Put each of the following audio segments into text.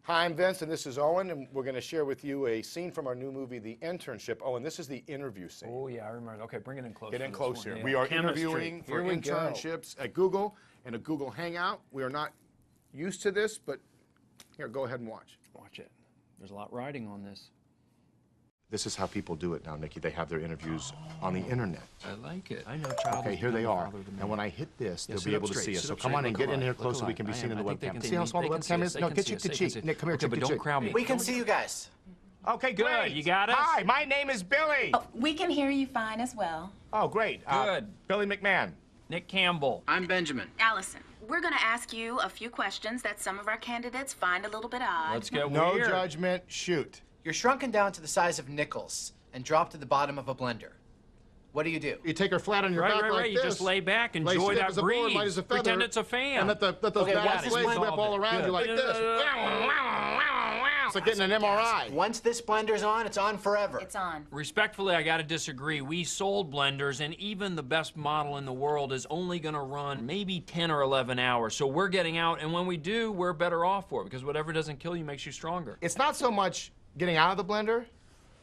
Hi, I'm Vince, and this is Owen, and we're going to share with you a scene from our new movie, The Internship. Owen, this is the interview scene. Oh, yeah, I remember. Okay, bring it in close. Get in close here. Yeah. We are Chemistry. interviewing for Here we internships at Google in a Google Hangout. We are not used to this, but here, go ahead and watch. Watch it. There's a lot riding on this. This is how people do it now, Nikki. They have their interviews on the internet. I like it. I know child. Okay, here they are. And when I hit this, they'll be able to see us. So come on and get in here close so we can be seen in the webcam. See how small the webcam is? No, get cheek to cheek. Nick, come here, cheek to cheek. But don't crowd me. We can see you guys. Okay, great. You got us? Hi, my name is Billy. Oh, we can hear you fine as well. Oh, great. Good. Billy McMahon. Nick Campbell. I'm Benjamin. Allison, we're going to ask you a few questions that some of our candidates find a little bit odd. Let's get No weird. judgment. Shoot. You're shrunken down to the size of nickels and dropped to the bottom of a blender. What do? You take her flat on your back like You this. just lay back, Lay enjoy stiff that as a board, breeze. light as a feather, Pretend it's a fan. And let those Okay, back watch this blades blend. whip all around Good. you like this. It's like getting an MRI. Once this blender's on, it's on forever. It's on. Respectfully, I got to disagree. We sold blenders, and even the best model in the world is only going to run maybe 10 or 11 hours. So we're getting out, and when we do, we're better off for it, because whatever doesn't kill you makes you stronger. It's not so much getting out of the blender,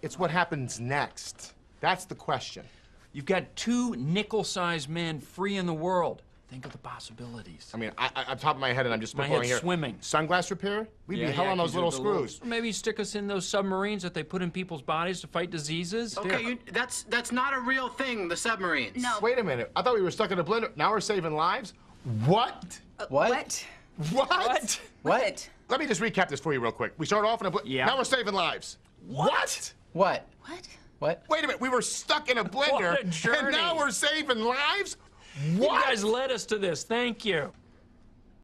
it's what happens next. That's the question. You've got two nickel-sized men free in the world. Think of the possibilities. I mean, I'm top of my head and I'm just My spitballing head's here. swimming. Sunglass repair? We'd be hell on those little screws. Or maybe stick us in those submarines that they put in people's bodies to fight diseases. Okay, that's not a real thing, the submarines. No. Wait a minute. I thought we were stuck in a blender. Now we're saving lives? What? What? What? What? Let me just recap this for you real quick. We started off in a blender. Yeah. Now we're saving lives. What? What? What? What? Wait a minute. We were stuck in a blender. What a journey. And now we're saving lives? You What? guys led us to this. Thank you.